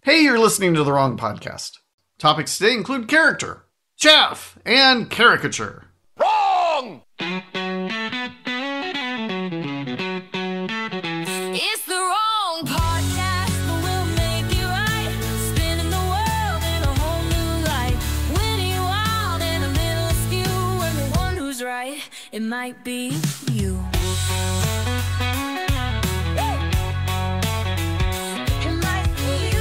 Hey, you're listening to the wrong podcast. Topics today include character, chaff, and caricature. Wrong! It's the wrong podcast, but we'll make it right. Spinning the world in a whole new light. Winning wild and a little askew. And the one who's right, it might be you. It might be you.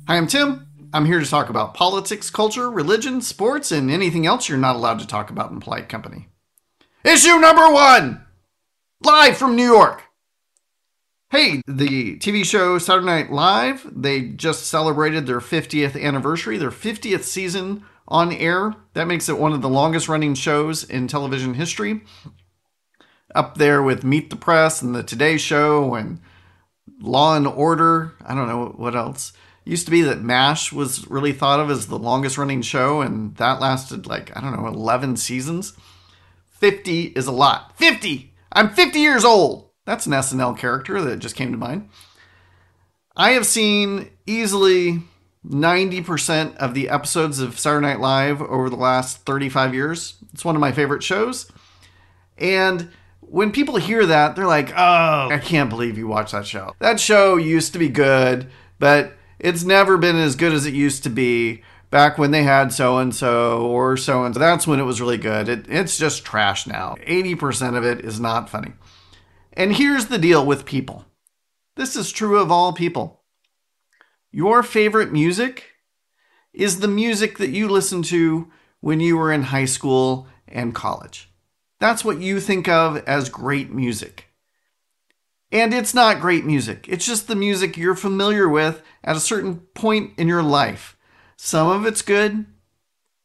Hi, I'm Tim. I'm here to talk about politics, culture, religion, sports, and anything else you're not allowed to talk about in polite company. Issue number 1! Live from New York. Hey, the TV show Saturday Night Live, they just celebrated their 50th anniversary, their 50th season on air. That makes it one of the longest running shows in television history. Up there with Meet the Press and the Today Show and Law and Order. I don't know what else. It used to be that MASH was really thought of as the longest running show, and that lasted 11 seasons. 50 is a lot. 50! I'm 50 years old! That's an SNL character that just came to mind. I have seen easily 90% of the episodes of Saturday Night Live over the last 35 years. It's one of my favorite shows. And when people hear that, they're like, oh, I can't believe you watched that show. That show used to be good, but it's never been as good as it used to be back when they had so-and-so or so-and-so. That's when it was really good. It's just trash now. 80% of it is not funny. And here's the deal with people. This is true of all people. Your favorite music is the music that you listened to when you were in high school and college. That's what you think of as great music. And it's not great music. It's just the music you're familiar with at a certain point in your life. Some of it's good,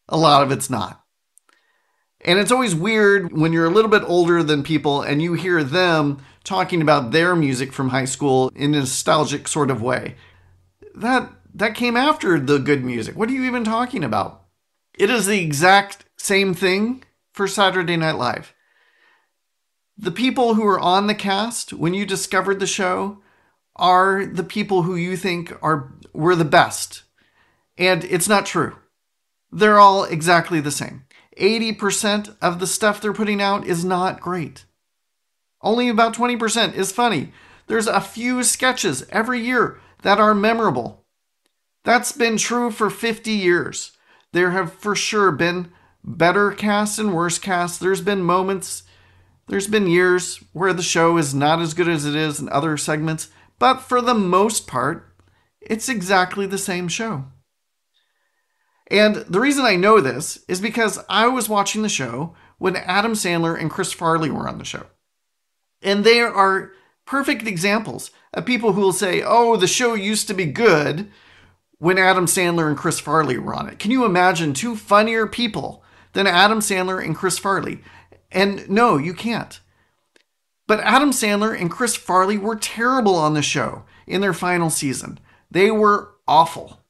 a lot of it's not. And it's always weird when you're a little bit older than people and you hear them talking about their music from high school in a nostalgic sort of way. That came after the good music. What are you even talking about? It is the exact same thing for Saturday Night Live. The people who are on the cast when you discovered the show are the people who you think were the best. And it's not true. They're all exactly the same. 80% of the stuff they're putting out is not great. Only about 20% is funny. There's a few sketches every year that are memorable. That's been true for 50 years. There have for sure been better casts and worse casts. There's been moments, there's been years where the show is not as good as it is in other segments, but for the most part, it's exactly the same show. And the reason I know this is because I was watching the show when Adam Sandler and Chris Farley were on the show. And they are perfect examples of people who will say, oh, the show used to be good when Adam Sandler and Chris Farley were on it. Can you imagine two funnier people than Adam Sandler and Chris Farley? And no, you can't. But Adam Sandler and Chris Farley were terrible on the show in their final season. They were awful.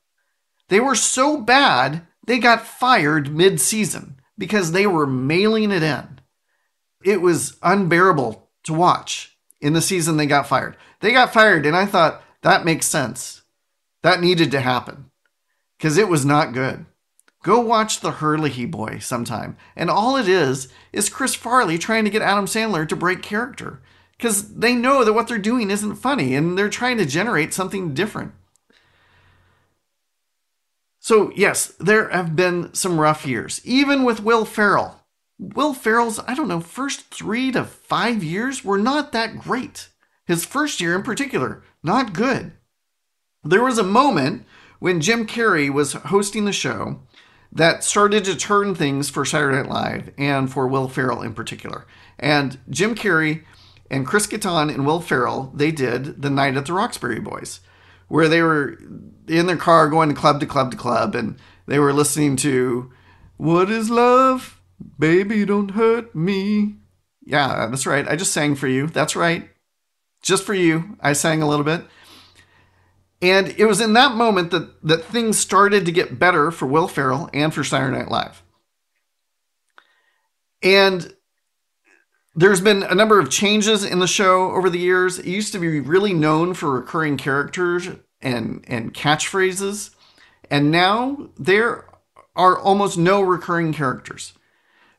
They were so bad, they got fired mid-season because they were mailing it in. It was unbearable to watch in the season they got fired. They got fired, and I thought, that makes sense. That needed to happen because it was not good. Go watch The Hurley Boy sometime. And all it is Chris Farley trying to get Adam Sandler to break character because they know that what they're doing isn't funny and they're trying to generate something different. So yes, there have been some rough years, even with Will Ferrell. Will Ferrell's, first 3 to 5 years were not that great. His first year in particular, not good. There was a moment when Jim Carrey was hosting the show that started to turn things for Saturday Night Live and for Will Ferrell in particular. And Jim Carrey and Chris Kattan and Will Ferrell, they did The Night at the Roxbury Boys, where they were in their car going to club to club to club, and they were listening to What is Love? Baby, don't hurt me. Yeah, that's right. I just sang for you. That's right. Just for you. I sang a little bit. And it was in that moment that things started to get better for Will Ferrell and for Saturday Night Live. And There's been a number of changes in the show over the years. It used to be really known for recurring characters and catchphrases, and now there are almost no recurring characters.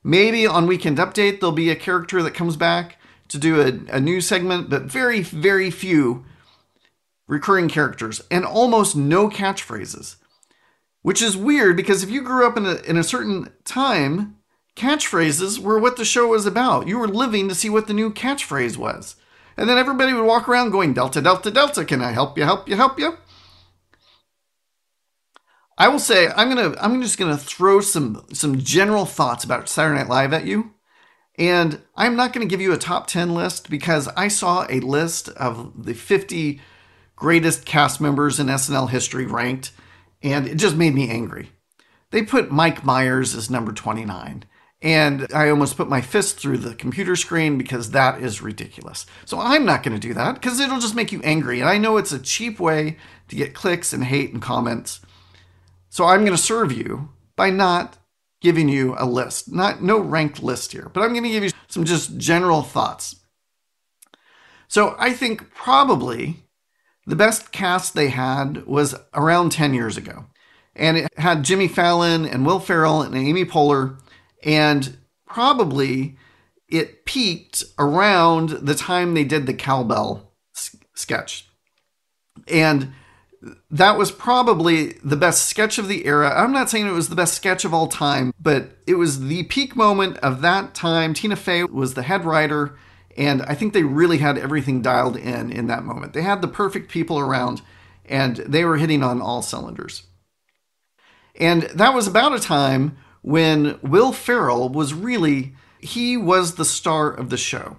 Maybe on Weekend Update there'll be a character that comes back to do a new segment, but very, very few recurring characters and almost no catchphrases. Which is weird because if you grew up in a certain time, catchphrases were what the show was about. You were living to see what the new catchphrase was. And then everybody would walk around going, Delta, Delta, Delta, can I help you, help you, help you? I will say I'm just gonna throw some general thoughts about Saturday Night Live at you. And I'm not going to give you a top 10 list because I saw a list of the 50 greatest cast members in SNL history ranked, and it just made me angry. They put Mike Myers as number 29, and I almost put my fist through the computer screen because that is ridiculous. So I'm not going to do that because it'll just make you angry, and I know it's a cheap way to get clicks and hate and comments. So I'm going to serve you by not giving you a list, no ranked list here, but I'm going to give you some just general thoughts. So I think probably the best cast they had was around 10 years ago. And it had Jimmy Fallon and Will Ferrell and Amy Poehler, and probably it peaked around the time they did the cowbell sketch. And that was probably the best sketch of the era. I'm not saying it was the best sketch of all time, but it was the peak moment of that time. Tina Fey was the head writer, and I think they really had everything dialed in that moment. They had the perfect people around, and they were hitting on all cylinders. And that was about a time when Will Ferrell was he was the star of the show.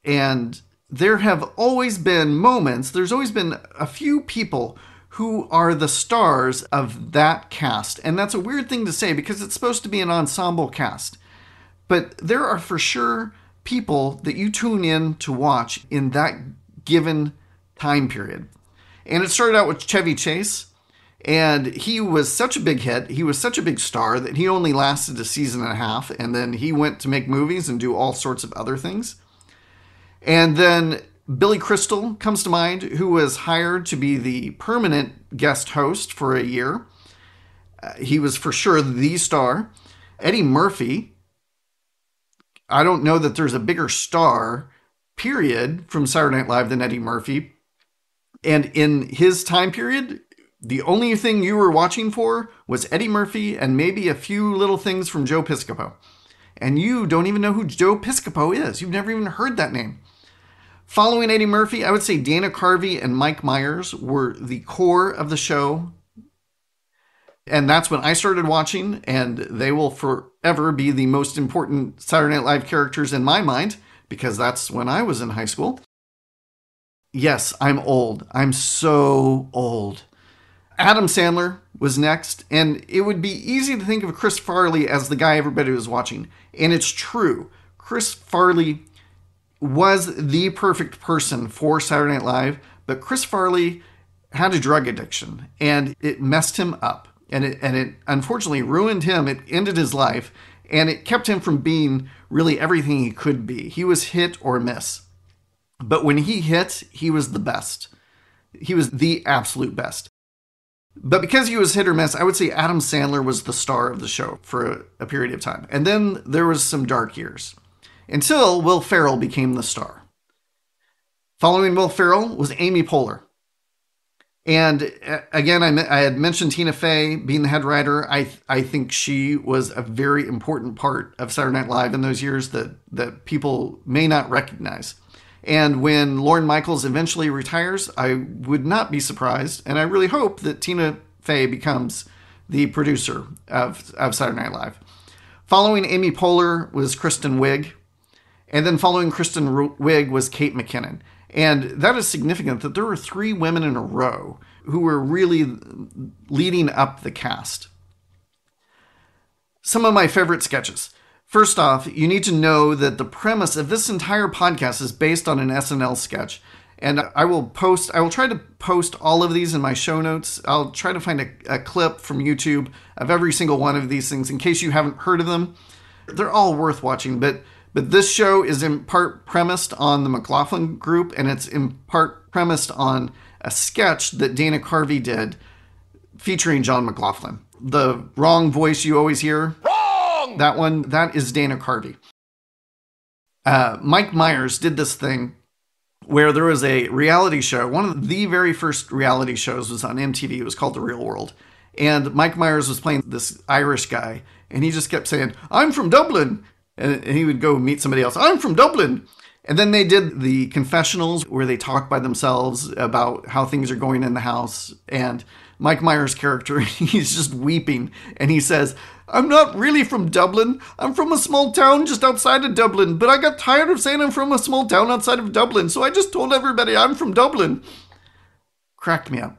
And there have always been moments, there's always been a few people who are the stars of that cast. And that's a weird thing to say because it's supposed to be an ensemble cast. But there are for sure people that you tune in to watch in that given time period. And it started out with Chevy Chase. And he was such a big hit, he was such a big star that he only lasted a season and a half. And then he went to make movies and do all sorts of other things. And then Billy Crystal comes to mind, who was hired to be the permanent guest host for a year. He was for sure the star. Eddie Murphy, I don't know that there's a bigger star, period, from Saturday Night Live than Eddie Murphy. And in his time period, the only thing you were watching for was Eddie Murphy and maybe a few little things from Joe Piscopo. And you don't even know who Joe Piscopo is. You've never even heard that name. Following Eddie Murphy, I would say Dana Carvey and Mike Myers were the core of the show. And that's when I started watching, and they will forever be the most important Saturday Night Live characters in my mind, because that's when I was in high school. Yes, I'm old. I'm so old. Adam Sandler was next, and it would be easy to think of Chris Farley as the guy everybody was watching. And it's true. Chris Farley was the perfect person for Saturday Night Live, but Chris Farley had a drug addiction, and it messed him up. And it unfortunately ruined him. It ended his life, and it kept him from being really everything he could be. He was hit or miss. But when he hit, he was the best. He was the absolute best. But because he was hit or miss, I would say Adam Sandler was the star of the show for a period of time. And then there was some dark years until Will Ferrell became the star. Following Will Ferrell was Amy Poehler. And again, I had mentioned Tina Fey being the head writer. I think she was a very important part of Saturday Night Live in those years that people may not recognize. And when Lorne Michaels eventually retires, I would not be surprised, and I really hope that Tina Fey becomes the producer of Saturday Night Live. Following Amy Poehler was Kristen Wiig, and then following Kristen Wiig was Kate McKinnon. And that is significant that there were 3 women in a row who were really leading up the cast. Some of my favorite sketches. First off, you need to know that the premise of this entire podcast is based on an SNL sketch. And I will try to post all of these in my show notes. I'll try to find a clip from YouTube of every single one of these things in case you haven't heard of them. They're all worth watching, but But this show is in part premised on the McLaughlin group, and it's in part premised on a sketch that Dana Carvey did featuring John McLaughlin. The wrong voice you always hear. Wrong! That one, that is Dana Carvey. Mike Myers did this thing where there was a reality show. One of the very first reality shows was on MTV. It was called The Real World. And Mike Myers was playing this Irish guy, and he just kept saying, "I'm from Dublin." And he would go meet somebody else. "I'm from Dublin." And then they did the confessionals where they talk by themselves about how things are going in the house. And Mike Myers' character, he's just weeping. And he says, "I'm not really from Dublin. I'm from a small town just outside of Dublin. But I got tired of saying I'm from a small town outside of Dublin. So I just told everybody I'm from Dublin." Cracked me up.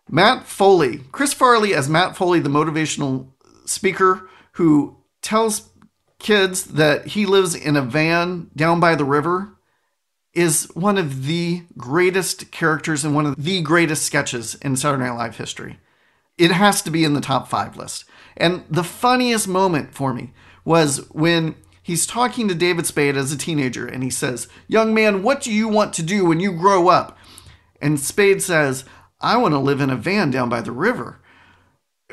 Matt Foley, Chris Farley as Matt Foley, the motivational speaker who tells kids that he lives in a van down by the river, is one of the greatest characters and one of the greatest sketches in Saturday Night Live history. It has to be in the top 5 list. And the funniest moment for me was when he's talking to David Spade as a teenager, and he says, "Young man, what do you want to do when you grow up?" And Spade says, "I want to live in a van down by the river."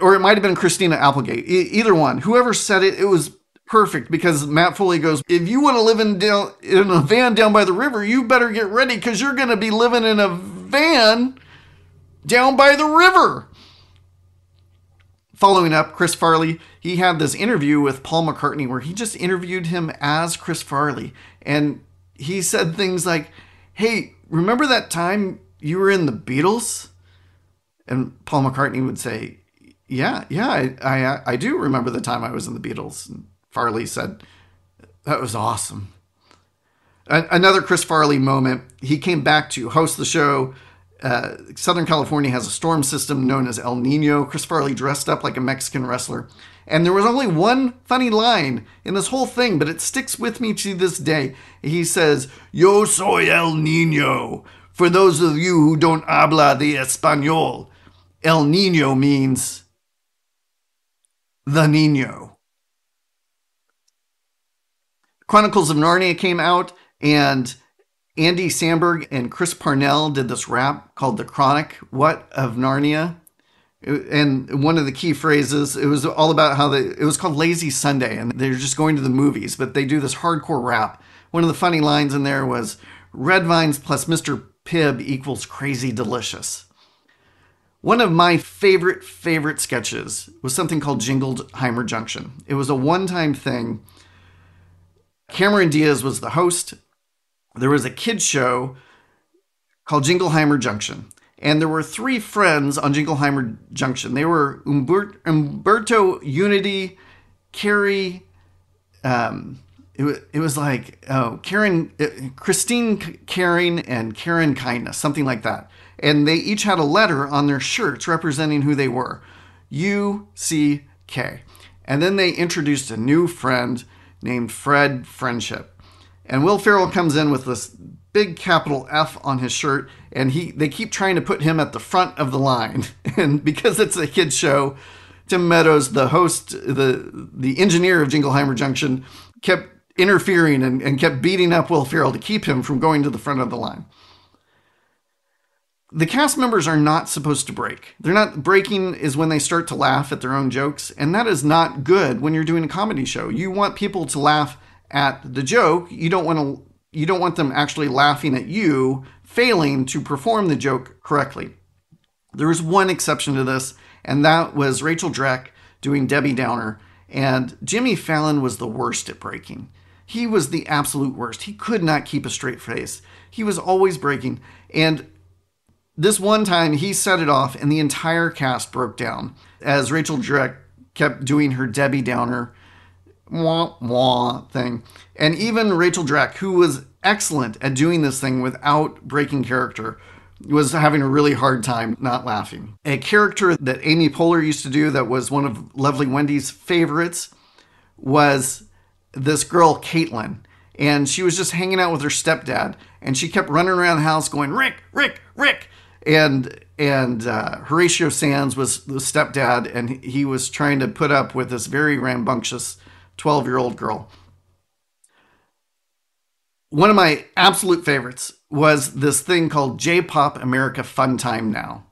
Or it might have been Christina Applegate. Either one. Whoever said it, it was perfect, because Matt Foley goes, "If you want to live in a van down by the river, you better get ready, because you're going to be living in a van down by the river." Following up, Chris Farley, he had this interview with Paul McCartney where he just interviewed him as Chris Farley. And he said things like, "Hey, remember that time you were in the Beatles?" And Paul McCartney would say, Yeah, I do remember the time I was in the Beatles." And Farley said, "That was awesome." Another Chris Farley moment, he came back to host the show. Southern California has a storm system known as El Nino. Chris Farley dressed up like a Mexican wrestler. And there was only one funny line in this whole thing, but it sticks with me to this day. He says, "Yo soy El Nino. For those of you who don't habla de español, El Nino means the Nino." Chronicles of Narnia came out, and Andy Samberg and Chris Parnell did this rap called The Chronic What of Narnia. And one of the key phrases, it was all about how it was called Lazy Sunday, and they're just going to the movies, but they do this hardcore rap. One of the funny lines in there was, "Red vines plus Mr. Pibb equals crazy delicious." One of my favorite sketches was something called Jingleheimer Junction. It was a one-time thing. Cameron Diaz was the host. There was a kids show called Jingleheimer Junction. And there were 3 friends on Jingleheimer Junction. They were Umberto, Unity, Carrie, it was like Karen, Christine Caring, and Karen Kindness, something like that. And they each had a letter on their shirts representing who they were. UCK. And then they introduced a new friend named Fred Friendship. And Will Ferrell comes in with this big capital F on his shirt, and they keep trying to put him at the front of the line. And because it's a kid's show, Tim Meadows, the host, the engineer of Jingleheimer Junction, kept interfering and kept beating up Will Ferrell to keep him from going to the front of the line. The cast members are not supposed to break. They're not breaking is when they start to laugh at their own jokes, and that is not good when you're doing a comedy show. You want people to laugh at the joke. You don't want them actually laughing at you failing to perform the joke correctly. There was one exception to this, and that was Rachel Dratch doing Debbie Downer, and Jimmy Fallon was the worst at breaking. He was the absolute worst. He could not keep a straight face. He was always breaking, and this one time, he set it off, and the entire cast broke down as Rachel Dratch kept doing her Debbie Downer wah wah thing. And even Rachel Dratch, who was excellent at doing this thing without breaking character, was having a really hard time not laughing. A character that Amy Poehler used to do that was one of Lovely Wendy's favorites was this girl, Caitlin. And she was just hanging out with her stepdad, and she kept running around the house going, "Rick, Rick, Rick." And Horatio Sands was the stepdad, and he was trying to put up with this very rambunctious 12-year-old girl. One of my absolute favorites was this thing called J-Pop America Fun Time Now.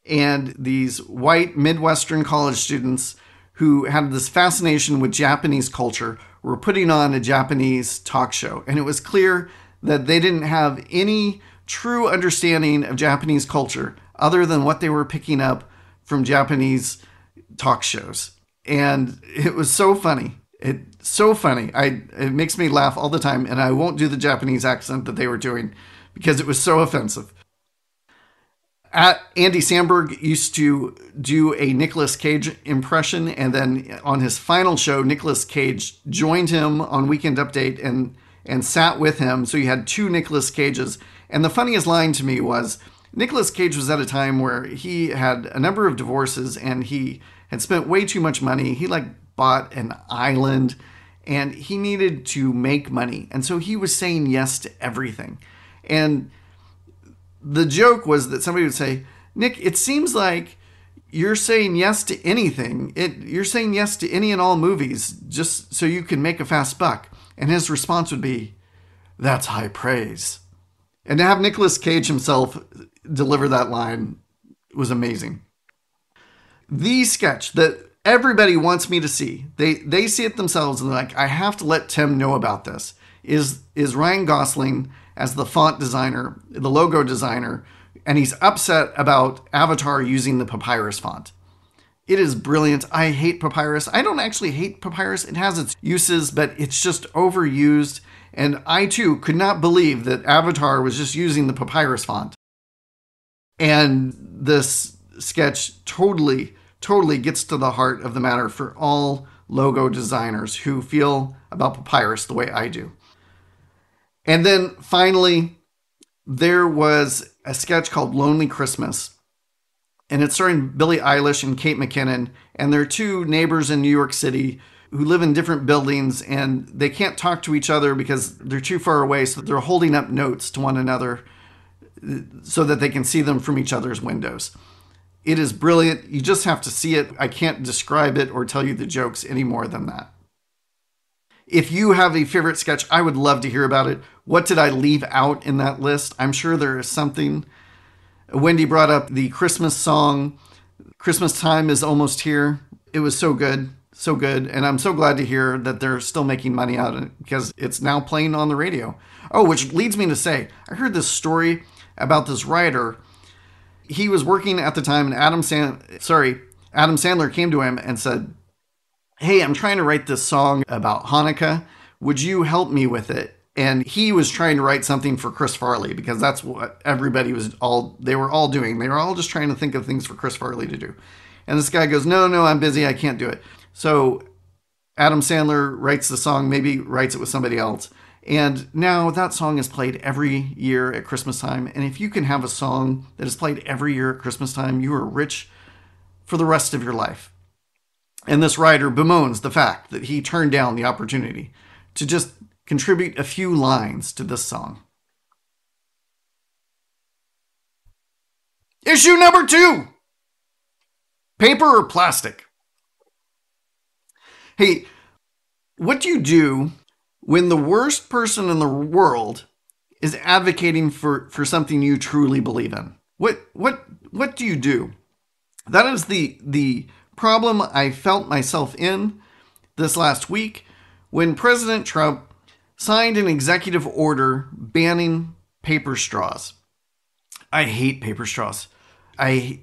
And these white Midwestern college students who had this fascination with Japanese culture were putting on a Japanese talk show. And it was clear that they didn't have any true understanding of Japanese culture other than what they were picking up from Japanese talk shows. And it was so funny. It's so funny. It makes me laugh all the time, and I won't do the Japanese accent that they were doing because it was so offensive. Andy Samberg used to do a Nicolas Cage impression, and then on his final show, Nicolas Cage joined him on Weekend Update and sat with him. So you had two Nicolas Cages. And the funniest line to me was Nicolas Cage was at a time where he had a number of divorces and he had spent way too much money. He bought an island and he needed to make money. And so he was saying yes to everything. And the joke was that somebody would say, Nick, it seems like you're saying yes to anything. You're saying yes to any and all movies just so you can make a fast buck. And his response would be, that's high praise. And to have Nicolas Cage himself deliver that line was amazing. The sketch that everybody wants me to see, they see it themselves and they're like, I have to let Tim know about this, is Ryan Gosling as the font designer, the logo designer, and he's upset about Avatar using the papyrus font. It is brilliant. I hate papyrus. I don't actually hate papyrus. It has its uses, but it's just overused. And I too could not believe that Avatar was just using the papyrus font. And this sketch totally gets to the heart of the matter for all logo designers who feel about papyrus the way I do. And then finally, there was a sketch called Lonely Christmas. And it's starring Billie Eilish and Kate McKinnon. And they're two neighbors in New York City who live in different buildings and they can't talk to each other because they're too far away. So they're holding up notes to one another so that they can see them from each other's windows. It is brilliant. You just have to see it. I can't describe it or tell you the jokes any more than that. If you have a favorite sketch, I would love to hear about it. What did I leave out in that list? I'm sure there is something. Wendy brought up the Christmas song, Christmas Time is Almost Here. It was so good, so good. And I'm so glad to hear that they're still making money out of it because it's now playing on the radio. Oh, which leads me to say, I heard this story about this writer. He was working at the time and Adam Sandler came to him and said, hey, I'm trying to write this song about Hanukkah. Would you help me with it? And he was trying to write something for Chris Farley because that's what everybody they were all doing. They were all just trying to think of things for Chris Farley to do. And this guy goes, no, I'm busy. I can't do it. So Adam Sandler writes the song, maybe writes it with somebody else. And now that song is played every year at Christmas time. And if you can have a song that is played every year at Christmas time, you are rich for the rest of your life. And this writer bemoans the fact that he turned down the opportunity to just contribute a few lines to this song. Issue number 2. Paper or plastic? Hey, what do you do when the worst person in the world is advocating for something you truly believe in? What do you do? That is the problem I felt myself in this last week when President Trump signed an executive order banning paper straws. I hate paper straws.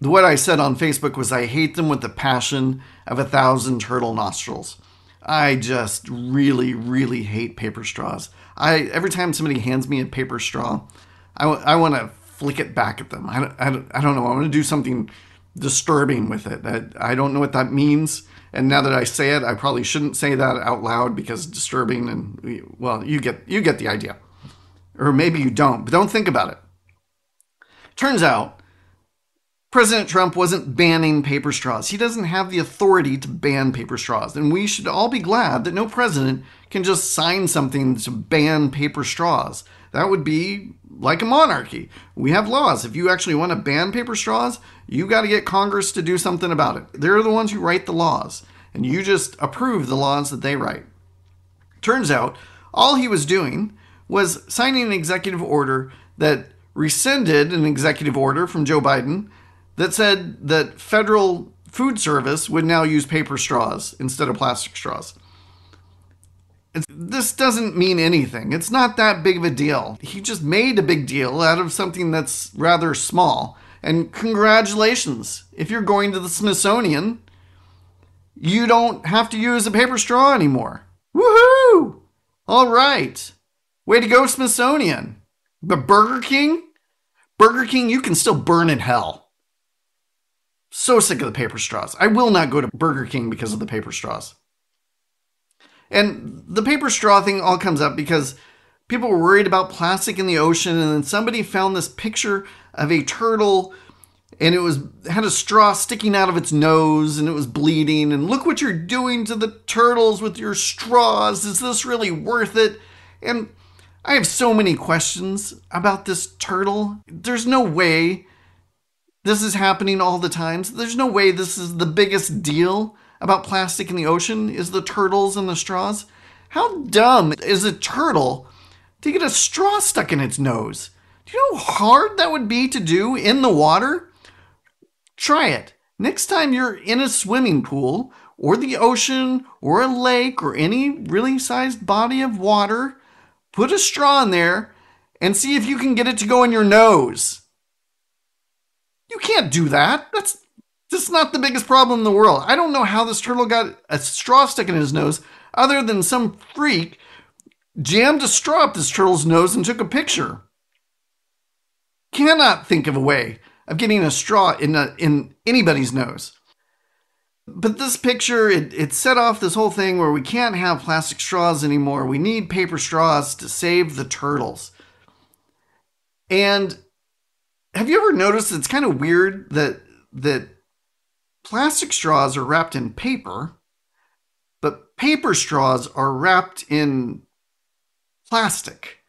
What I said on Facebook was I hate them with the passion of 1,000 turtle nostrils. I just really, really hate paper straws. Every time somebody hands me a paper straw, I want to flick it back at them. I don't know. I want to do something disturbing with it. I don't know what that means. And now that I say it, I probably shouldn't say that out loud because disturbing and, well, you get the idea. Or maybe you don't, but don't think about it. Turns out, President Trump wasn't banning paper straws. He doesn't have the authority to ban paper straws. And we should all be glad that no president can just sign something to ban paper straws. That would be like a monarchy. We have laws. If you actually want to ban paper straws, you got to get Congress to do something about it. They're the ones who write the laws. And you just approve the laws that they write. Turns out, all he was doing was signing an executive order that rescinded an executive order from Joe Biden that said that federal food service would now use paper straws instead of plastic straws. This doesn't mean anything. It's not that big of a deal. He just made a big deal out of something that's rather small. And congratulations. If you're going to the Smithsonian, you don't have to use a paper straw anymore. Woohoo! All right. Way to go, Smithsonian. But Burger King? Burger King, you can still burn in hell. So sick of the paper straws. I will not go to Burger King because of the paper straws. And the paper straw thing all comes up because people were worried about plastic in the ocean, and then somebody found this picture of a turtle, and had a straw sticking out of its nose, and it was bleeding, and look what you're doing to the turtles with your straws. Is this really worth it? And I have so many questions about this turtle. There's no way this is happening all the time. There's no way this is the biggest deal about plastic in the ocean is the turtles and the straws. How dumb is a turtle to get a straw stuck in its nose? Do you know how hard that would be to do in the water? Try it. Next time you're in a swimming pool or the ocean or a lake or any really sized body of water, put a straw in there and see if you can get it to go in your nose. You can't do that. That's not the biggest problem in the world. I don't know how this turtle got a straw stuck in his nose other than some freak jammed a straw up this turtle's nose and took a picture. Cannot think of a way of getting a straw in anybody's nose. But this picture, it set off this whole thing where we can't have plastic straws anymore. We need paper straws to save the turtles. And have you ever noticed it's kind of weird that plastic straws are wrapped in paper, but paper straws are wrapped in plastic?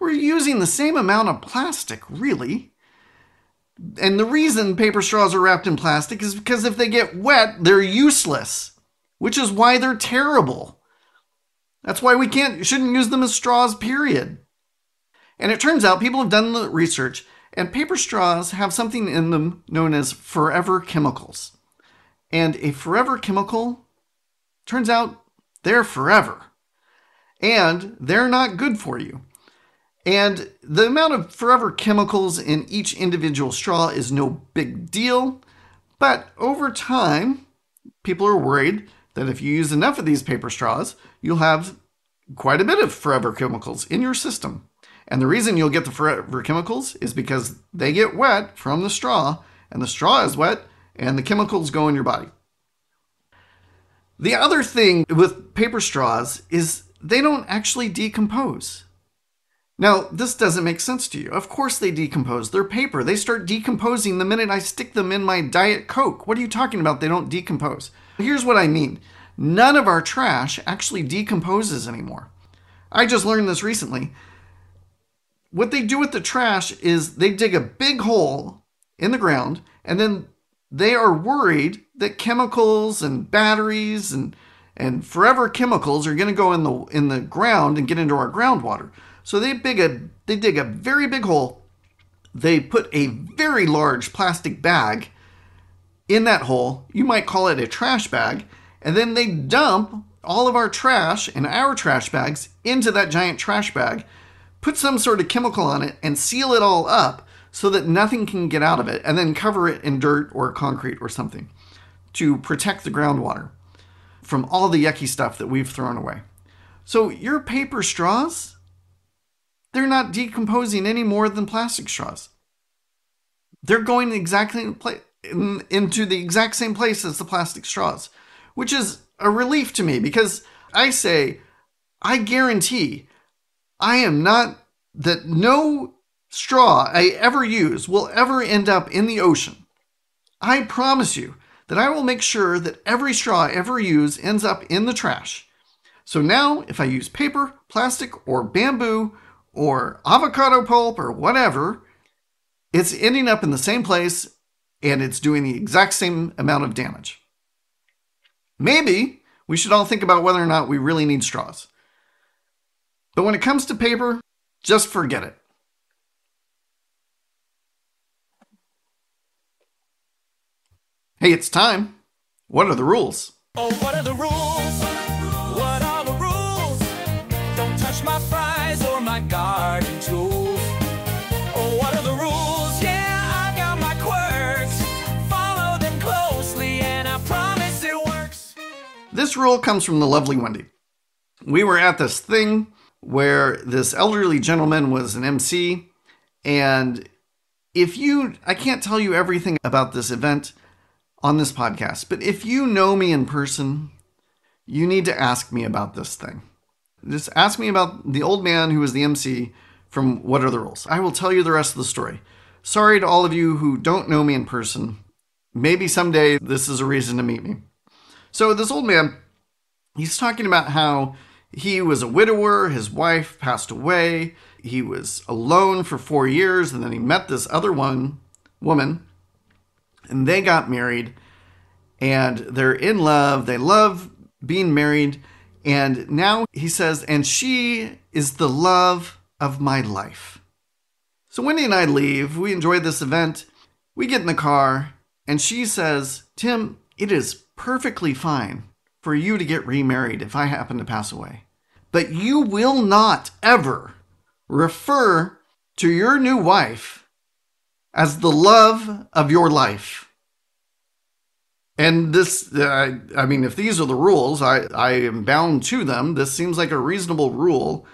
We're using the same amount of plastic, really. And the reason paper straws are wrapped in plastic is because if they get wet, they're useless, which is why they're terrible. That's why we shouldn't use them as straws, period. And it turns out people have done the research, and paper straws have something in them known as forever chemicals. And a forever chemical, turns out they're forever. And they're not good for you. And the amount of forever chemicals in each individual straw is no big deal. But over time, people are worried that if you use enough of these paper straws, you'll have quite a bit of forever chemicals in your system. And the reason you'll get the forever chemicals is because they get wet from the straw, and the straw is wet, and the chemicals go in your body. The other thing with paper straws is they don't actually decompose. Now, this doesn't make sense to you. Of course they decompose. They're paper. They start decomposing the minute I stick them in my Diet Coke. What are you talking about? They don't decompose. Here's what I mean. None of our trash actually decomposes anymore. I just learned this recently. What they do with the trash is they dig a big hole in the ground, and then they are worried that chemicals and batteries and forever chemicals are going to go in the ground and get into our groundwater. So they dig a very big hole. They put a very large plastic bag in that hole. You might call it a trash bag. And then they dump all of our trash and our trash bags into that giant trash bag, put some sort of chemical on it, and seal it all up so that nothing can get out of it, and then cover it in dirt or concrete or something to protect the groundwater from all the yucky stuff that we've thrown away. So your paper straws, they're not decomposing any more than plastic straws. They're going exactly into the exact same place as the plastic straws, which is a relief to me because I guarantee that no straw I ever use will ever end up in the ocean. I promise you that I will make sure that every straw I ever use ends up in the trash. So now if I use paper, plastic, or bamboo, or avocado pulp or whatever, it's ending up in the same place and it's doing the exact same amount of damage. Maybe we should all think about whether or not we really need straws. But when it comes to paper, Just forget it. Hey, it's time. What are the rules? Oh, what are the rules? What are the rules? Don't touch my fries or my garden tools. Oh, what are the rules? Yeah, I've got my quirks. Follow them closely and I promise it works. This rule comes from the lovely Wendy. We were at this thing where this elderly gentleman was an MC, and I can't tell you everything about this event on this podcast, but if you know me in person, you need to ask me about this thing. Just ask me about the old man who was the MC from What Are the Rules? I will tell you the rest of the story. Sorry to all of you who don't know me in person. Maybe someday this is a reason to meet me. So this old man, he's talking about how he was a widower, his wife passed away, he was alone for 4 years, and then he met this other woman, and they got married, and they're in love. They love being married. And now he says, and she is the love of my life. So Wendy and I leave. We enjoy this event. We get in the car, and she says, Tim, it is perfectly fine for you to get remarried if I happen to pass away. But you will not ever refer to your new wife as the love of your life. And this, if these are the rules, I am bound to them. This seems like a reasonable rule.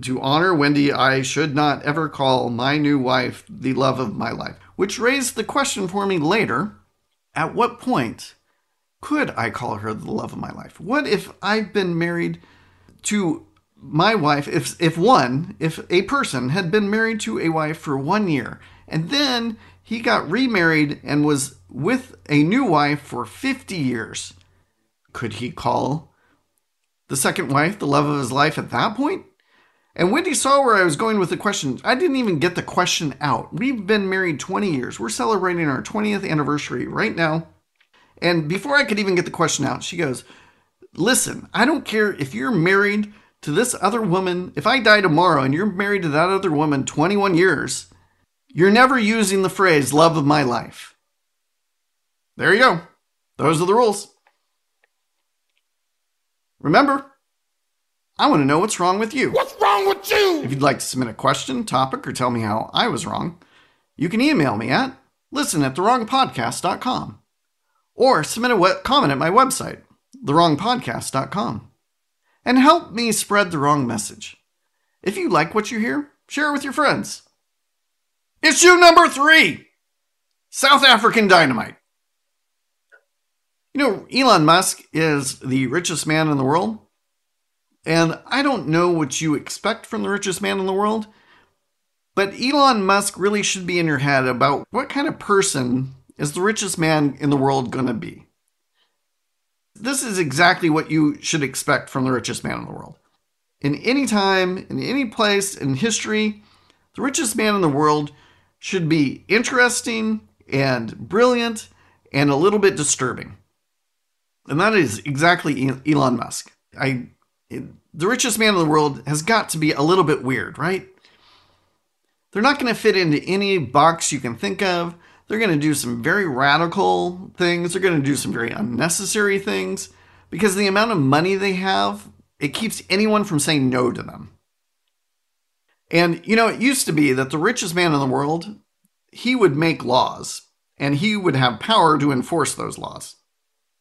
To honor Wendy, I should not ever call my new wife the love of my life. Which raised the question for me later, at what point could I call her the love of my life? What if I've been married to my wife, if a person had been married to a wife for 1 year, and then he got remarried and was with a new wife for 50 years. Could he call the second wife the love of his life at that point? And Wendy saw where I was going with the question. I didn't even get the question out. We've been married 20 years. We're celebrating our 20th anniversary right now. And before I could even get the question out, she goes, listen, I don't care if you're married to this other woman. If I die tomorrow and you're married to that other woman 21 years, you're never using the phrase love of my life. There you go. Those are the rules. Remember, I want to know what's wrong with you. What's wrong with you? If you'd like to submit a question, topic, or tell me how I was wrong, you can email me at listen@thewrongpodcast.com or submit a comment at my website, thewrongpodcast.com, and help me spread the wrong message. If you like what you hear, share it with your friends. Issue number 3, South African dynamite. You know, Elon Musk is the richest man in the world. And I don't know what you expect from the richest man in the world, but Elon Musk really should be in your head about what kind of person is the richest man in the world going to be. This is exactly what you should expect from the richest man in the world. In any time, in any place in history, the richest man in the world should be interesting and brilliant and a little bit disturbing. And that is exactly Elon Musk. The richest man in the world has got to be a little bit weird, right? They're not going to fit into any box you can think of. They're going to do some very radical things. They're going to do some very unnecessary things because the amount of money they have, it keeps anyone from saying no to them. And, you know, it used to be that the richest man in the world, he would make laws and he would have power to enforce those laws.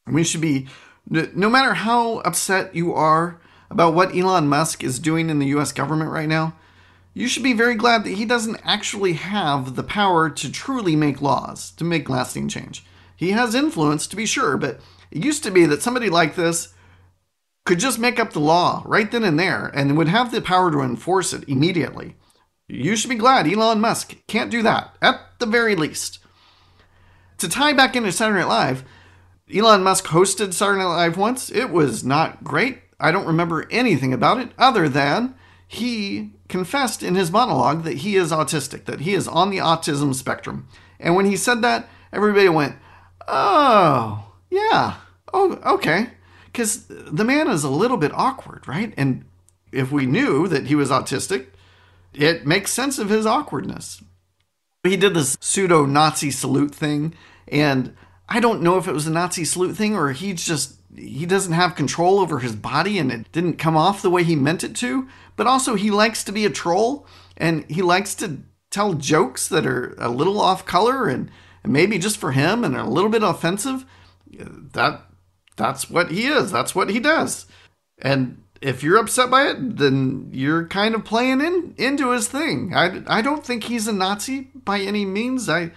And we should be, no matter how upset you are about what Elon Musk is doing in the US government right now, you should be very glad that he doesn't actually have the power to truly make laws, to make lasting change. He has influence, to be sure, but it used to be that somebody like this could just make up the law right then and there and would have the power to enforce it immediately. You should be glad Elon Musk can't do that, at the very least. To tie back into Saturday Night Live, Elon Musk hosted Saturday Night Live once. It was not great. I don't remember anything about it other than he confessed in his monologue that he is autistic, that he is on the autism spectrum. And when he said that, everybody went, oh, yeah, oh, okay. Because the man is a little bit awkward, right? And if we knew that he was autistic, it makes sense of his awkwardness. He did this pseudo Nazi salute thing, and I don't know if it was a Nazi salute thing or he doesn't have control over his body and it didn't come off the way he meant it to. But also, he likes to be a troll and he likes to tell jokes that are a little off color and maybe just for him and a little bit offensive. That's what he is. That's what he does. And if you're upset by it, then you're kind of playing into his thing. I don't think he's a Nazi by any means. I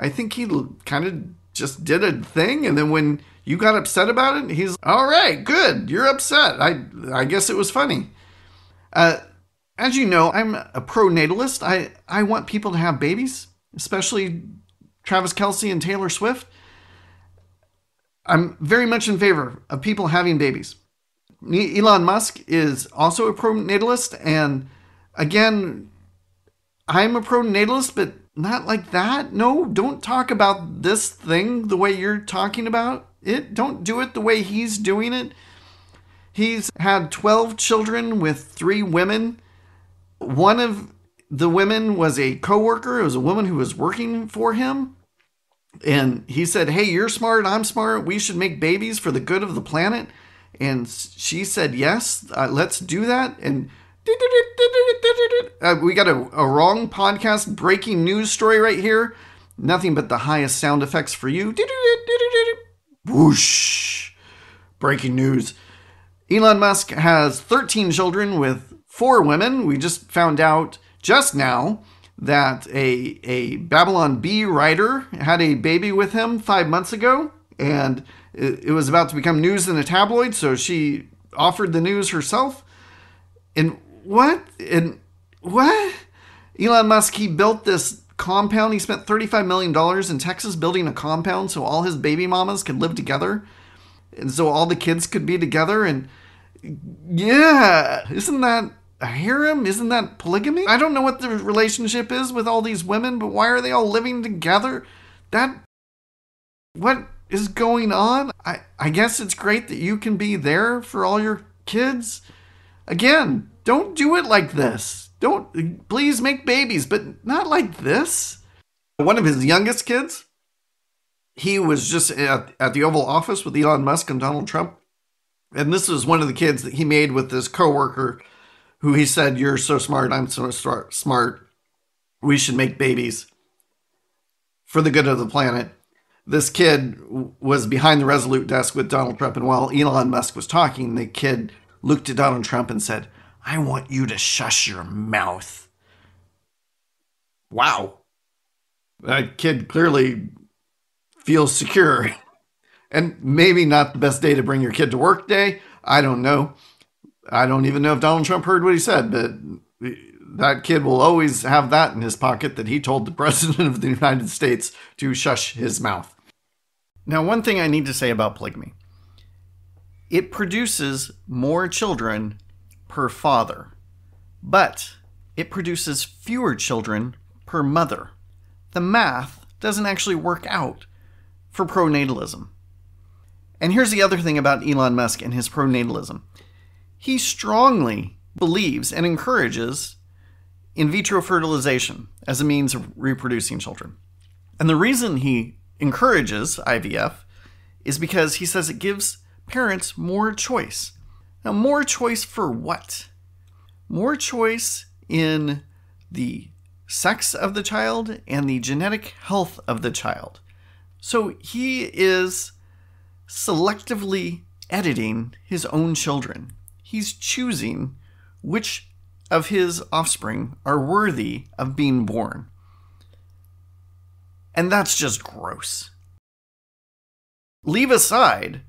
think he kind of just did a thing, and then when you got upset about it, he's all right, good, you're upset. I guess it was funny. As you know, I'm a pro-natalist. I want people to have babies, especially Travis Kelce and Taylor Swift. I'm very much in favor of people having babies. Elon Musk is also a pro-natalist, and again, I'm a pro-natalist, but not like that. No, don't talk about this thing the way you're talking about it. Don't do it the way he's doing it. He's had 12 children with 3 women. One of the women was a coworker. It was a woman who was working for him. And he said, hey, you're smart, I'm smart, we should make babies for the good of the planet. And she said, yes, let's do that. And we got a wrong podcast breaking news story right here. Nothing but the highest sound effects for you. Whoosh. Breaking news. Elon Musk has 13 children with 4 women. We just found out just now that a Babylon Bee writer had a baby with him 5 months ago, and it was about to become news in a tabloid, so she offered the news herself. And what? Elon Musk, he built this compound. He spent $35 million in Texas building a compound so all his baby mamas could live together, and so all the kids could be together. And yeah, isn't that a harem? Isn't that polygamy? I don't know what the relationship is with all these women, but why are they all living together? What is going on? I guess it's great that you can be there for all your kids. Again, don't do it like this. Please make babies, but not like this. One of his youngest kids, he was just at the Oval Office with Elon Musk and Donald Trump. And this is one of the kids that he made with this coworker who he said, you're so smart, I'm so smart, we should make babies for the good of the planet. This kid was behind the Resolute desk with Donald Trump, and while Elon Musk was talking, the kid looked at Donald Trump and said, I want you to shush your mouth. Wow. That kid clearly feels secure. And maybe not the best day to bring your kid to work day. I don't know. I don't even know if Donald Trump heard what he said, but that kid will always have that in his pocket that he told the President of the United States to shush his mouth. Now, one thing I need to say about polygamy. It produces more children per father, but it produces fewer children per mother. The math doesn't actually work out for pronatalism. And here's the other thing about Elon Musk and his pronatalism. He strongly believes and encourages in vitro fertilization as a means of reproducing children. And the reason he encourages IVF is because he says it gives parents more choice. Now, more choice for what? More choice in the sex of the child and the genetic health of the child. So he is selectively editing his own children. He's choosing which of his offspring are worthy of being born. And that's just gross. Leave aside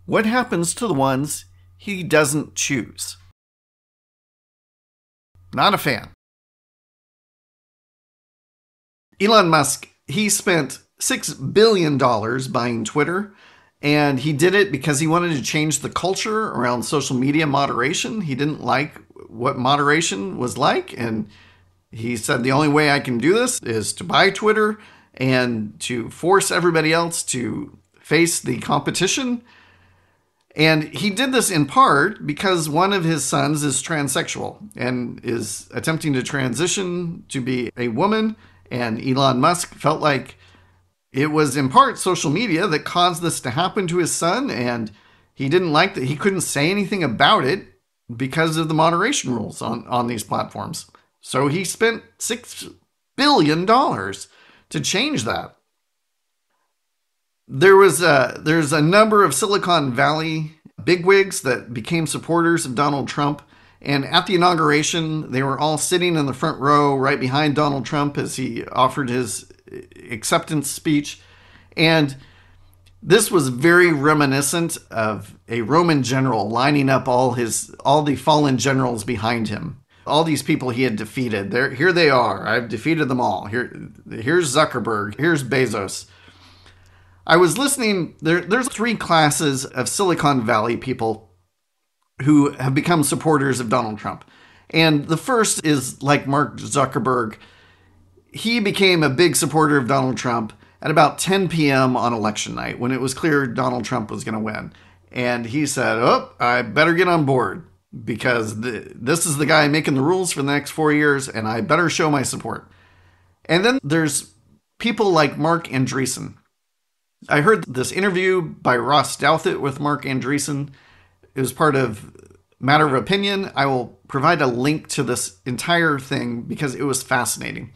what happens to the ones he doesn't choose. Not a fan. Elon Musk, he spent $6 billion buying Twitter, and he did it because he wanted to change the culture around social media moderation. He didn't like what moderation was like, and he said the only way I can do this is to buy Twitter and to force everybody else to face the competition. And he did this in part because one of his sons is transsexual and is attempting to transition to be a woman. And Elon Musk felt like it was in part social media that caused this to happen to his son. And he didn't like that he couldn't say anything about it because of the moderation rules on these platforms. So he spent $6 billion to change that. There's a number of Silicon Valley bigwigs that became supporters of Donald Trump. And at the inauguration, they were all sitting in the front row right behind Donald Trump as he offered his acceptance speech. And this was very reminiscent of a Roman general lining up all the fallen generals behind him. All these people he had defeated. Here they are. I've defeated them all. Here's Zuckerberg. Here's Bezos. I was listening. There's 3 classes of Silicon Valley people who have become supporters of Donald Trump. And the first is like Mark Zuckerberg. He became a big supporter of Donald Trump at about 10 p.m. on election night when it was clear Donald Trump was going to win. And he said, oh, I better get on board because this is the guy making the rules for the next 4 years, and I better show my support. And then there's people like Mark Andreessen. I heard this interview by Ross Douthat with Mark Andreessen. It was part of Matter of Opinion. I will provide a link to this entire thing because it was fascinating.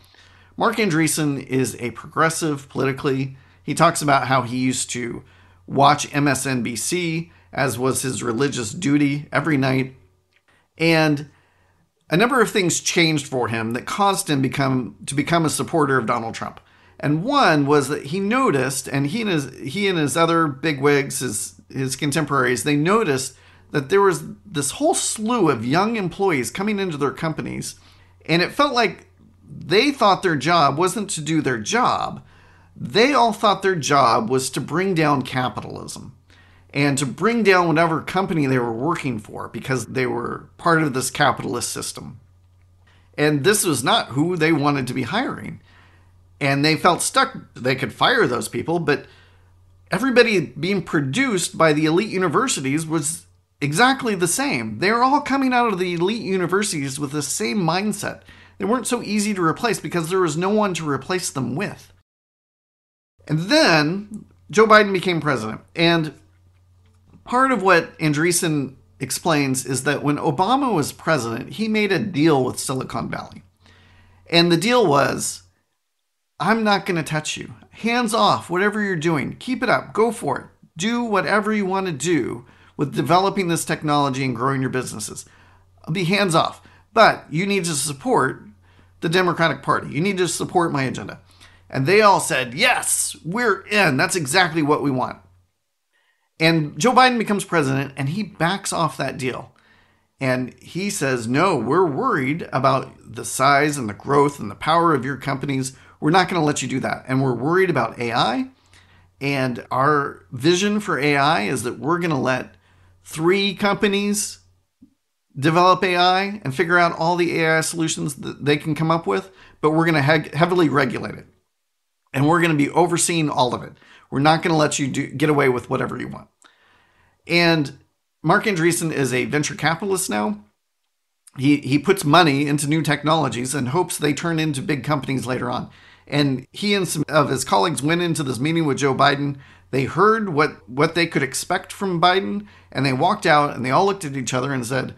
Mark Andreessen is a progressive politically. He talks about how he used to watch MSNBC, as was his religious duty, every night. And a number of things changed for him that caused him to become a supporter of Donald Trump. And one was that he noticed, and he and his other bigwigs, his contemporaries, they noticed that there was this whole slew of young employees coming into their companies, and it felt like they thought their job wasn't to do their job. They all thought their job was to bring down capitalism and to bring down whatever company they were working for because they were part of this capitalist system. And this was not who they wanted to be hiring. And they felt stuck. They could fire those people, but everybody being produced by the elite universities was exactly the same. They were all coming out of the elite universities with the same mindset. They weren't so easy to replace because there was no one to replace them with. And then Joe Biden became president. And part of what Andreessen explains is that when Obama was president, he made a deal with Silicon Valley. And the deal was, I'm not going to touch you. Hands off, whatever you're doing. Keep it up. Go for it. Do whatever you want to do with developing this technology and growing your businesses. I'll be hands off. But you need to support the Democratic Party. You need to support my agenda. And they all said, yes, we're in. That's exactly what we want. And Joe Biden becomes president and he backs off that deal. And he says, no, we're worried about the size and the growth and the power of your companies. We're not going to let you do that. And we're worried about AI. And our vision for AI is that we're going to let 3 companies develop AI and figure out all the AI solutions that they can come up with. But we're going to heavily regulate it. And we're going to be overseeing all of it. We're not going to let you get away with whatever you want. And Mark Andreessen is a venture capitalist now. He puts money into new technologies and hopes they turn into big companies later on. And he and some of his colleagues went into this meeting with Joe Biden. They heard what they could expect from Biden, and they walked out and they all looked at each other and said,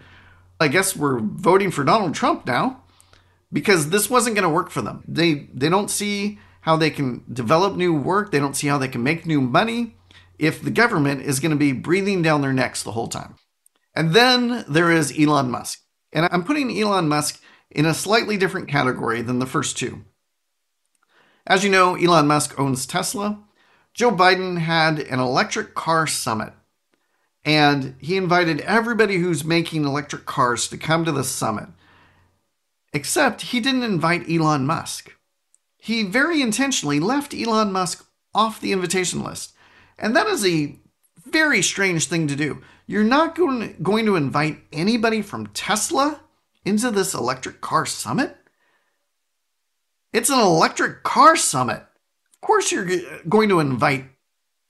I guess we're voting for Donald Trump now, because this wasn't going to work for them. They don't see how they can develop new work. They don't see how they can make new money if the government is going to be breathing down their necks the whole time. And then there is Elon Musk. And I'm putting Elon Musk in a slightly different category than the first two. As you know, Elon Musk owns Tesla. Joe Biden had an electric car summit. And he invited everybody who's making electric cars to come to the summit. Except he didn't invite Elon Musk. He very intentionally left Elon Musk off the invitation list. And that is a very strange thing to do. You're not going to invite anybody from Tesla into this electric car summit? It's an electric car summit. Of course you're going to invite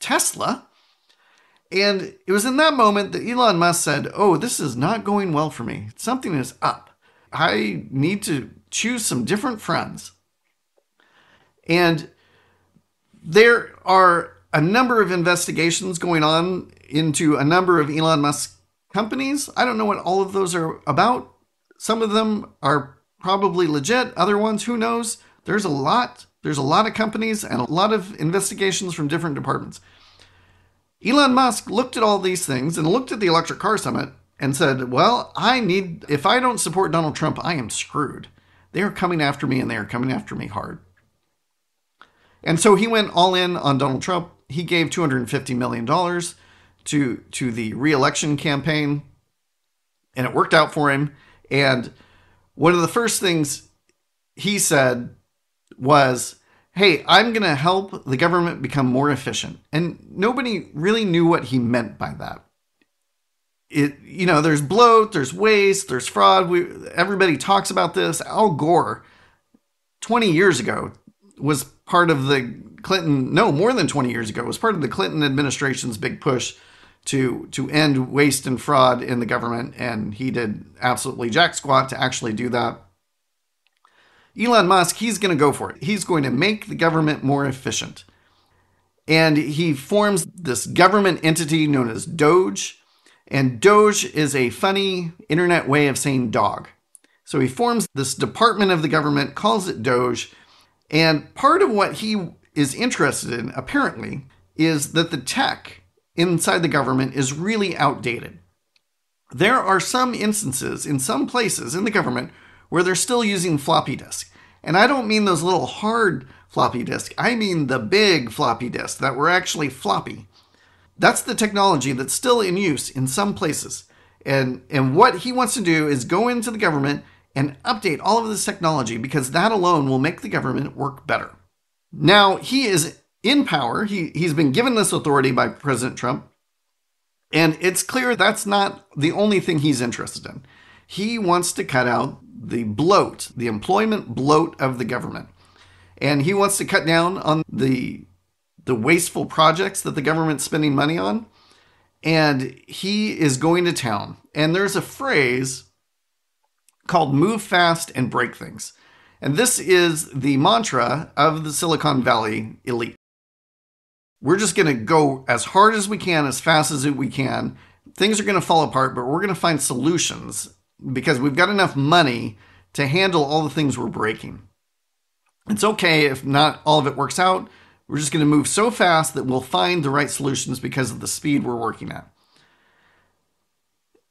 Tesla. And it was in that moment that Elon Musk said, "Oh, this is not going well for me. Something is up. I need to choose some different friends." And there are a number of investigations going on into a number of Elon Musk companies. I don't know what all of those are about. Some of them are probably legit. Other ones, who knows? There's a lot. There's a lot of companies and a lot of investigations from different departments. Elon Musk looked at all these things and looked at the electric car summit and said, well, if I don't support Donald Trump, I am screwed. They are coming after me, and they are coming after me hard. And so he went all in on Donald Trump. He gave $250 million to the re-election campaign, and it worked out for him. And one of the first things he said was, hey, I'm going to help the government become more efficient. And nobody really knew what he meant by that. There's bloat, there's waste, there's fraud. Everybody talks about this. Al Gore, 20 years ago, was part of the more than 20 years ago, was part of the Clinton administration's big push to end waste and fraud in the government. And he did absolutely jack squat to actually do that. Elon Musk, he's going to go for it. He's going to make the government more efficient. And he forms this government entity known as Doge. And Doge is a funny internet way of saying dog. So he forms this department of the government, calls it Doge. And part of what he is interested in, apparently, is that the tech inside the government is really outdated. There are some instances in some places in the government where they're still using floppy disk. And I don't mean those little hard floppy disks. I mean the big floppy disks that were actually floppy. That's the technology that's still in use in some places. And what he wants to do is go into the government and update all of this technology, because that alone will make the government work better. Now, he is in power. He's been given this authority by President Trump. And it's clear that's not the only thing he's interested in. He wants to cut out the bloat, the employment bloat of the government. And he wants to cut down on the wasteful projects that the government's spending money on. And he is going to town. And there's a phrase called move fast and break things. And this is the mantra of the Silicon Valley elite. We're just going to go as hard as we can, as fast as we can. Things are going to fall apart, but we're going to find solutions because we've got enough money to handle all the things we're breaking. It's okay if not all of it works out. We're just going to move so fast that we'll find the right solutions because of the speed we're working at.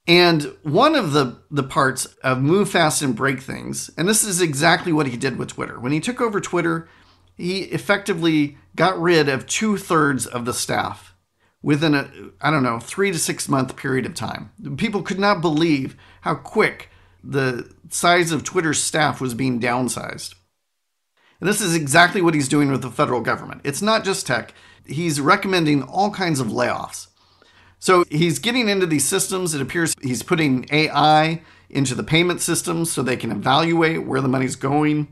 And one of the parts of move fast and break things, and this is exactly what he did with Twitter. When he took over Twitter, he effectively got rid of 2/3 of the staff within a 3 to 6 month period of time. People could not believe how quick the size of Twitter's staff was being downsized. And this is exactly what he's doing with the federal government. It's not just tech. He's recommending all kinds of layoffs. So he's getting into these systems. It appears he's putting AI into the payment systems so they can evaluate where the money's going.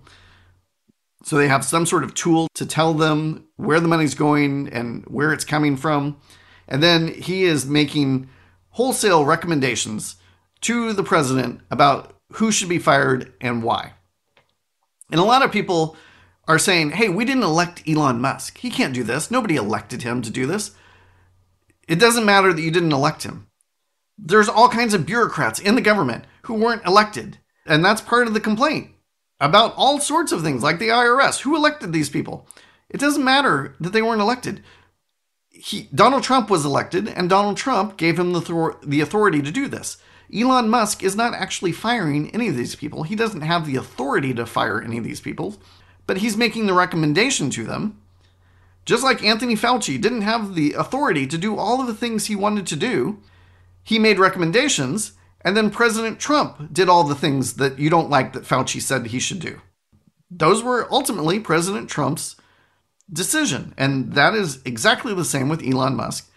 So they have some sort of tool to tell them where the money's going and where it's coming from. And then he is making wholesale recommendations to the president about who should be fired and why. And a lot of people are saying, hey, we didn't elect Elon Musk. He can't do this. Nobody elected him to do this. It doesn't matter that you didn't elect him. There's all kinds of bureaucrats in the government who weren't elected. And that's part of the complaint about all sorts of things like the IRS. Who elected these people? It doesn't matter that they weren't elected. Donald Trump was elected, and Donald Trump gave him the authority to do this. Elon Musk is not actually firing any of these people. He doesn't have the authority to fire any of these people, but he's making the recommendation to them. Just like Anthony Fauci didn't have the authority to do all of the things he wanted to do, he made recommendations, and then President Trump did all the things that you don't like that Fauci said he should do. Those were ultimately President Trump's decision, and that is exactly the same with Elon Musk.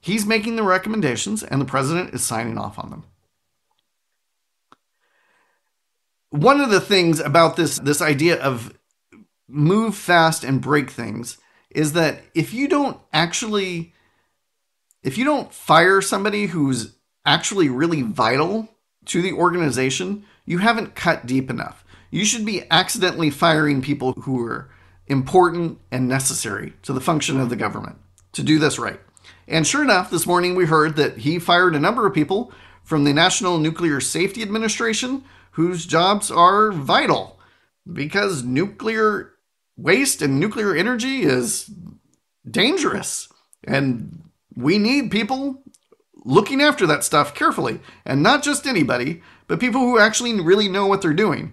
He's making the recommendations, and the president is signing off on them. One of the things about this idea of move fast and break things is that if you don't actually If you don't fire somebody who's actually really vital to the organization, you haven't cut deep enough. You should be accidentally firing people who are important and necessary to the function of the government to do this right. And sure enough, this morning we heard that he fired a number of people from the National Nuclear Safety Administration whose jobs are vital because nuclear waste and nuclear energy is dangerous. And we need people looking after that stuff carefully. And not just anybody, but people who actually really know what they're doing.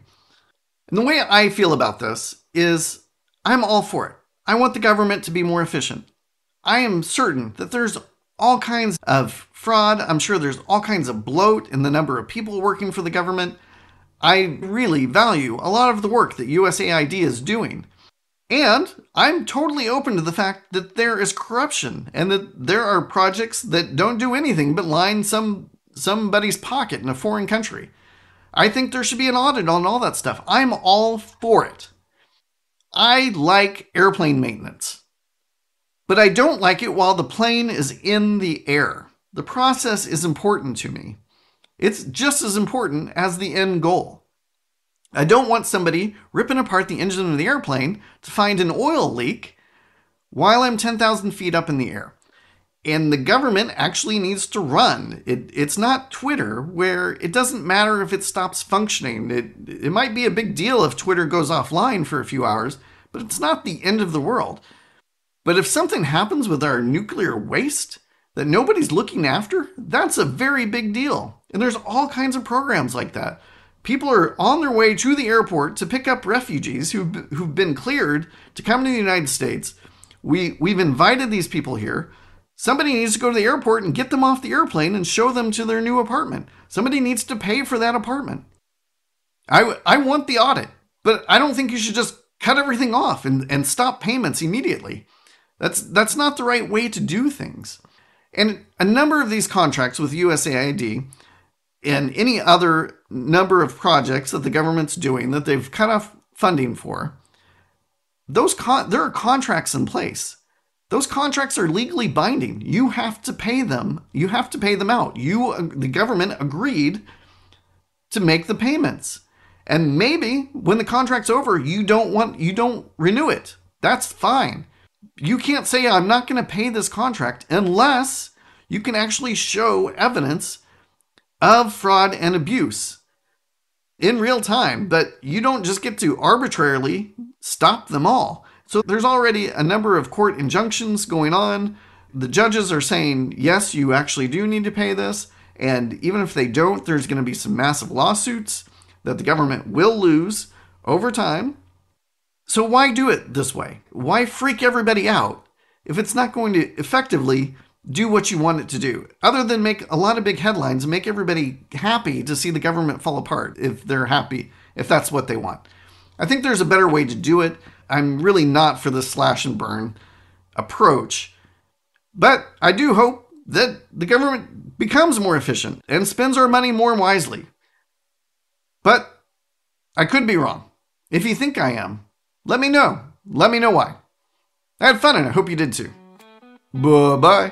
And the way I feel about this is I'm all for it. I want the government to be more efficient. I am certain that there's all kinds of fraud. I'm sure there's all kinds of bloat in the number of people working for the government. I really value a lot of the work that USAID is doing. And I'm totally open to the fact that there is corruption and that there are projects that don't do anything but line somebody's pocket in a foreign country. I think there should be an audit on all that stuff. I'm all for it. I like airplane maintenance. But I don't like it while the plane is in the air. The process is important to me. It's just as important as the end goal. I don't want somebody ripping apart the engine of the airplane to find an oil leak while I'm 10,000 feet up in the air. And the government actually needs to run. It's not Twitter, where it doesn't matter if it stops functioning. It might be a big deal if Twitter goes offline for a few hours, but it's not the end of the world. But if something happens with our nuclear waste that nobody's looking after, that's a very big deal. And there's all kinds of programs like that. People are on their way to the airport to pick up refugees who've been cleared to come to the United States. We've invited these people here. Somebody needs to go to the airport and get them off the airplane and show them to their new apartment. Somebody needs to pay for that apartment. I want the audit, but I don't think you should just cut everything off and stop payments immediately. That's not the right way to do things. And a number of these contracts with USAID and any other number of projects that the government's doing that they've cut off funding for, there are contracts in place. Those contracts are legally binding. You have to pay them. You have to pay them out. The government agreed to make the payments. And maybe when the contract's over, you don't renew it. That's fine. You can't say I'm not going to pay this contract unless you can actually show evidence of fraud and abuse in real time, but you don't just get to arbitrarily stop them all. So there's already a number of court injunctions going on. The judges are saying, yes, you actually do need to pay this. And even if they don't, there's going to be some massive lawsuits that the government will lose over time. So why do it this way? Why freak everybody out if it's not going to effectively do what you want it to do, other than make a lot of big headlines and make everybody happy to see the government fall apart if they're happy, if that's what they want. I think there's a better way to do it. I'm really not for the slash and burn approach, but I do hope that the government becomes more efficient and spends our money more wisely. But I could be wrong. If you think I am, let me know. Let me know why. I had fun and I hope you did too. Bye-bye.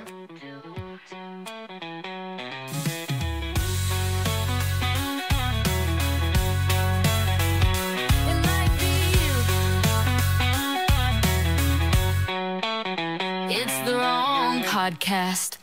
It's the wrong podcast.